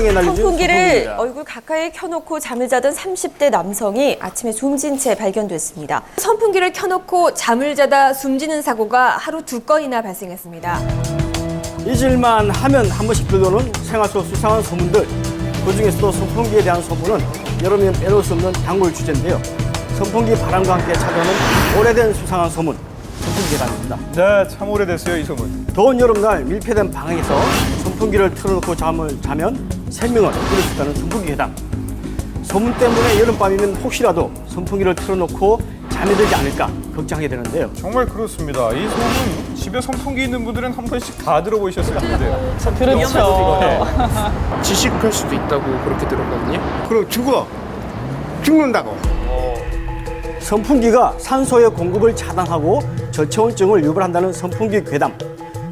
선풍기를 얼굴 가까이 켜놓고 잠을 자던 30대 남성이 아침에 숨진 채 발견됐습니다. 선풍기를 켜놓고 잠을 자다 숨지는 사고가 하루 2건이나 발생했습니다. 잊을만 하면 한 번씩 들려오는 생활 속 수상한 소문들. 그중에서도 선풍기에 대한 소문은 여름이면 빼놓을 수 없는 단골 주제인데요. 선풍기 바람과 함께 찾아오는 오래된 수상한 소문, 선풍기 계단입니다. 네, 참 오래됐어요, 이 소문. 더운 여름날 밀폐된 방에서 선풍기를 틀어놓고 잠을 자면 생명을 잃을 수 있다는 선풍기 괴담. 소문 때문에 여름밤이면 혹시라도 선풍기를 틀어놓고 잠이 들지 않을까 걱정하게 되는데요. 정말 그렇습니다. 이 소문 집에 선풍기 있는 분들은 한 번씩 다 들어보셨을 텐데요. 그렇죠. 지식할 수도 있다고 그렇게 들었거든요. 그럼 죽는다고. 선풍기가 산소의 공급을 차단하고 저체온증을 유발한다는 선풍기 괴담.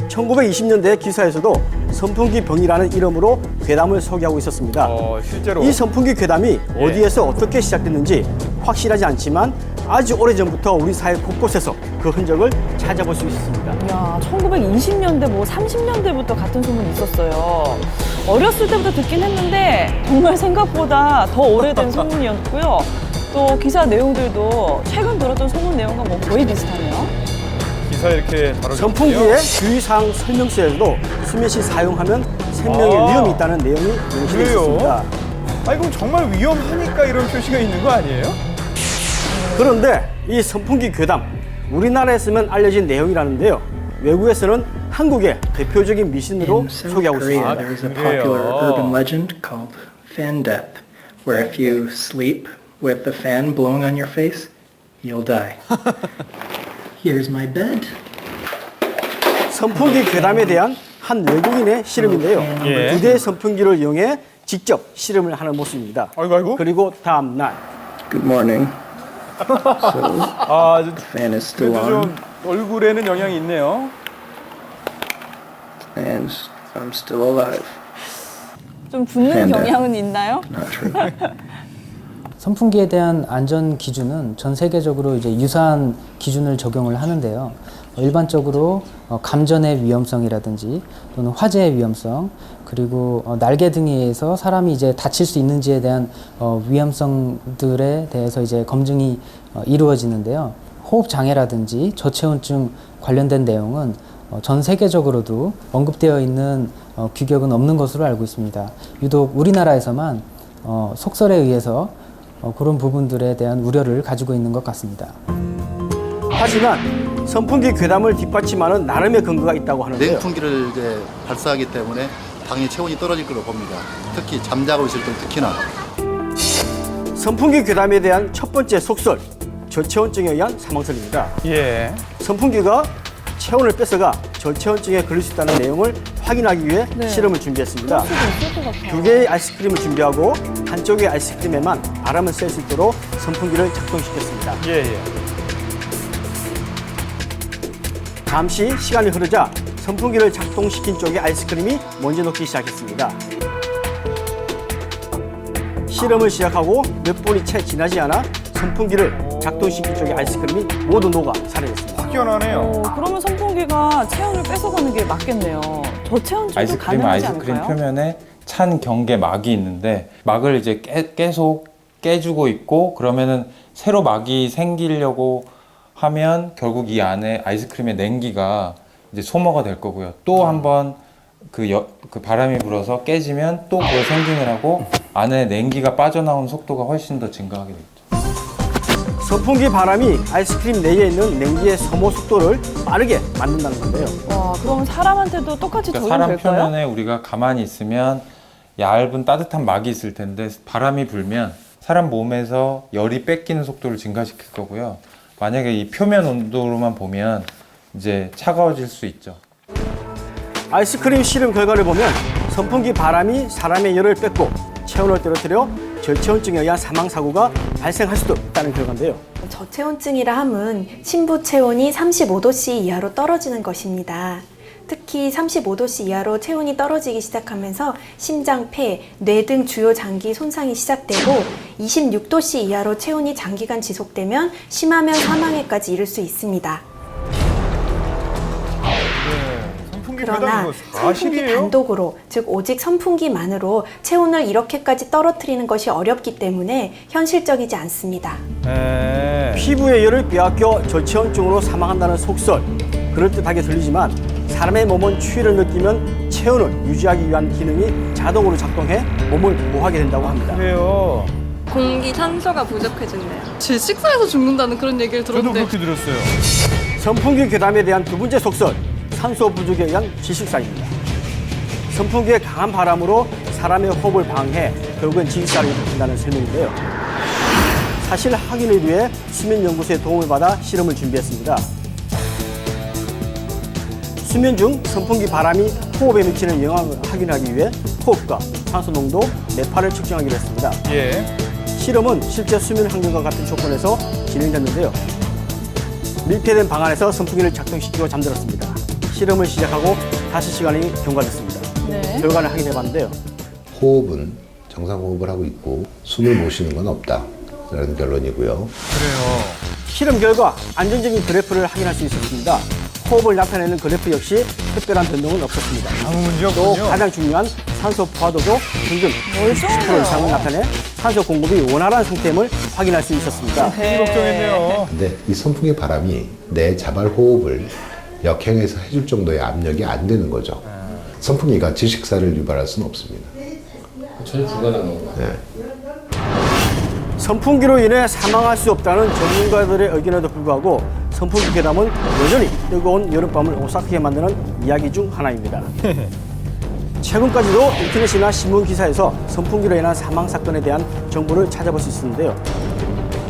1920년대 기사에서도 선풍기 병이라는 이름으로 괴담을 소개하고 있었습니다. 실제로. 이 선풍기 괴담이 어디에서 어떻게 시작됐는지 확실하지 않지만 아주 오래전부터 우리 사회 곳곳에서 그 흔적을 찾아볼 수 있습니다. 야, 1920년대, 30년대부터 같은 소문이 있었어요. 어렸을 때부터 듣긴 했는데 정말 생각보다 더 오래된 소문이었고요. 또 기사 내용들도 최근 들었던 소문 내용과 거의 비슷하네요. 기사 이렇게 다뤄졌네요. 선풍기의 주의사항 설명서에도 수면 시 사용하면 생명에 위험이 있다는 내용이 명시되어 있습니다. 아니 그럼 정말 위험하니까 이런 표시가 있는 거 아니에요? 그런데 이 선풍기 괴담, 우리나라에서만 알려진 내용이라는데요. 외국에서는 한국의 대표적인 미신으로 In South 소개하고 Korea, 있습니다. there is a popular urban legend called fan death, where if you sleep with the fan blowing on your face, you'll die. Here's my bed. 선풍기 괴담에 대한 한 외국인의 실험인데요. 예. 2대의 선풍기를 이용해 직접 실험을 하는 모습입니다. 아이고. 그리고 다음 날 Good morning. 아, Fan is still 그래도 on, 좀 얼굴에는 영향이 있네요. and I'm still alive. 좀 붙는 팬데. 경향은 있나요? Not true. 선풍기에 대한 안전 기준은 전 세계적으로 이제 유사한 기준을 적용을 하는데요. 일반적으로 감전의 위험성이라든지 또는 화재의 위험성, 그리고 날개 등에 의해서 사람이 이제 다칠 수 있는지에 대한 위험성들에 대해서 이제 검증이 이루어지는데요. 호흡 장애라든지 저체온증 관련된 내용은 전 세계적으로도 언급되어 있는 규격은 없는 것으로 알고 있습니다. 유독 우리나라에서만 속설에 의해서 그런 부분들에 대한 우려를 가지고 있는 것 같습니다. 하지만 선풍기 괴담을 뒷받침하는 나름의 근거가 있다고 하는데요. 냉풍기를 이제 발사하기 때문에 당연히 체온이 떨어질 거로 봅니다. 특히 잠자고 있을 때 특히나. 선풍기 괴담에 대한 첫 번째 속설, 저체온증에 의한 사망설입니다. 예. 선풍기가 체온을 뺏어가 저체온증에 걸릴 수 있다는 내용을 확인하기 위해 네. 실험을 준비했습니다. 있을 것 같아요. 2개의 아이스크림을 준비하고 한쪽의 아이스크림에만 바람을 쐴 수 있도록 선풍기를 작동시켰습니다. 예. 잠시 시간이 흐르자 선풍기를 작동시킨 쪽의 아이스크림이 먼저 녹기 시작했습니다. 실험을 시작하고 몇 분이 채 지나지 않아 선풍기를 작동시킨 쪽의 아이스크림이 모두 녹아 사라졌습니다. 확연하네요. 그러면 선풍기가 체온을 뺏어가는 게 맞겠네요. 저체온증도 가능하지 아이스크림 않을까요? 표면에 찬 경계 막이 있는데 막을 이제 계속 깨주고 있고 그러면은 새로 막이 생기려고 하면 결국 이 안에 아이스크림의 냉기가 이제 소모가 될 거고요. 또 한번 그 바람이 불어서 깨지면 또 그걸 생긴을 하고 안에 냉기가 빠져나오는 속도가 훨씬 더 증가하게 되죠. 선풍기 바람이 아이스크림 내에 있는 냉기의 소모 속도를 빠르게 만든다는 건데요. 와, 그럼 사람한테도 똑같이 그러니까 사람 적용될까요? 표면에 우리가 가만히 있으면 얇은 따뜻한 막이 있을 텐데 바람이 불면 사람 몸에서 열이 뺏기는 속도를 증가시킬 거고요. 만약에 이 표면 온도로만 보면 이제 차가워질 수 있죠. 아이스크림 실험 결과를 보면 선풍기 바람이 사람의 열을 뺏고 체온을 떨어뜨려 저체온증에 의한 사망사고가 발생할 수도 있다는 결과인데요. 저체온증이라 함은 심부 체온이 35도씨 이하로 떨어지는 것입니다. 특히 35도씨 이하로 체온이 떨어지기 시작하면서 심장, 폐, 뇌 등 주요 장기 손상이 시작되고 26도씨 이하로 체온이 장기간 지속되면 심하면 사망에까지 이를 수 있습니다. 선풍기 그러나 이거 선풍기 사실이에요? 단독으로, 즉 오직 선풍기만으로 체온을 이렇게까지 떨어뜨리는 것이 어렵기 때문에 현실적이지 않습니다. 피부에 열을 빼앗겨 저체온증으로 사망한다는 속설, 그럴듯하게 들리지만 사람의 몸은 추위를 느끼면 체온을 유지하기 위한 기능이 자동으로 작동해 몸을 보호하게 된다고 합니다. 그래요. 공기 산소가 부족해진대요. 제 식사에서 죽는다는 그런 얘기를 저도 들었는데 그렇게 들었어요. 선풍기 괴담에 대한 두 번째 속설, 산소 부족에 의한 지식사입니다. 선풍기의 강한 바람으로 사람의 호흡을 방해, 결국엔 지식사를 일으킨다는 설명인데요. 사실 확인을 위해 수면연구소의 도움을 받아 실험을 준비했습니다. 수면 중 선풍기 바람이 호흡에 미치는 영향을 확인하기 위해 호흡과 산소 농도, 뇌파를 측정하기로 했습니다. 예. 실험은 실제 수면 환경과 같은 조건에서 진행됐는데요. 밀폐된 방 안에서 선풍기를 작동시키고 잠들었습니다. 실험을 시작하고 5시간이 경과됐습니다. 네. 결과를 확인해봤는데요. 호흡은 정상 호흡을 하고 있고 숨을 못 쉬는 건 없다라는 결론이고요. 그래요. 실험 결과 안전적인 그래프를 확인할 수 있었습니다. 호흡을 나타내는 그래프 역시 특별한 변동은 없었습니다. 아무 문제 또 없군요. 가장 중요한 산소 포화도도 평균 60% 이상을 나타내 산소 공급이 원활한 상태임을 확인할 수 있었습니다. 괜히 걱정했네요. 근데 이 선풍기 바람이 내 자발 호흡을 역행해서 해줄 정도의 압력이 안 되는 거죠. 선풍기가 질식사를 유발할 수는 없습니다. 전혀 불가능한 거. 네. 선풍기로 인해 사망할 수 없다는 전문가들의 의견에도 불구하고 선풍기 괴담은 여전히 뜨거운 여름밤을 오싹하게 만드는 이야기 중 하나입니다. 최근까지도 인터넷이나 신문 기사에서 선풍기로 인한 사망 사건에 대한 정보를 찾아볼 수 있었는데요.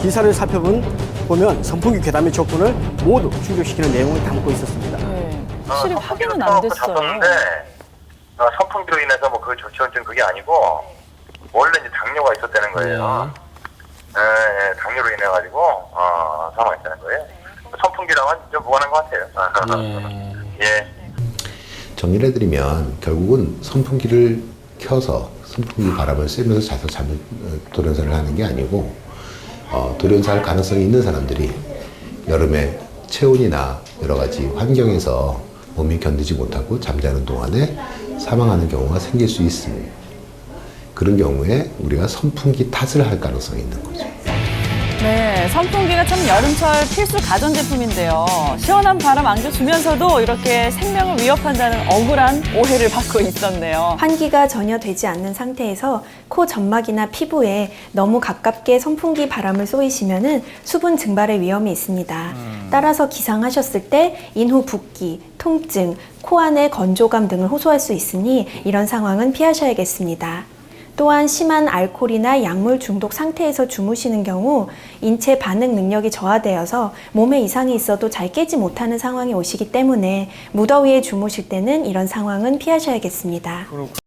기사를 살펴보면 선풍기 괴담의 조건을 모두 충족시키는 내용을 담고 있었습니다. 네. 확실히 확인은 안 됐어요. 선풍기로 인해서 뭐 그 저체온증 그게 아니고 원래 이제 당뇨가 있었다는 거예요. 당뇨로 인해 가지고 사망했다는 거예요. 선풍기랑은 좀 무관한 것 같아요. 예. 정리를 해드리면 결국은 선풍기를 켜서 선풍기 바람을 쐬면서 자서 돌연사를 하는 게 아니고 돌연사할 가능성이 있는 사람들이 여름에 체온이나 여러 가지 환경에서 몸이 견디지 못하고 잠자는 동안에 사망하는 경우가 생길 수 있습니다. 그런 경우에 우리가 선풍기 탓을 할 가능성이 있는 거죠. 네, 선풍기가 참 여름철 필수 가전제품인데요. 시원한 바람 안겨주면서도 이렇게 생명을 위협한다는 억울한 오해를 받고 있었네요. 환기가 전혀 되지 않는 상태에서 코 점막이나 피부에 너무 가깝게 선풍기 바람을 쏘이시면은 수분 증발의 위험이 있습니다. 따라서 기상하셨을 때 인후 붓기, 통증, 코 안의 건조감 등을 호소할 수 있으니 이런 상황은 피하셔야겠습니다. 또한 심한 알코올이나 약물 중독 상태에서 주무시는 경우 인체 반응 능력이 저하되어서 몸에 이상이 있어도 잘 깨지 못하는 상황이 오시기 때문에 무더위에 주무실 때는 이런 상황은 피하셔야겠습니다.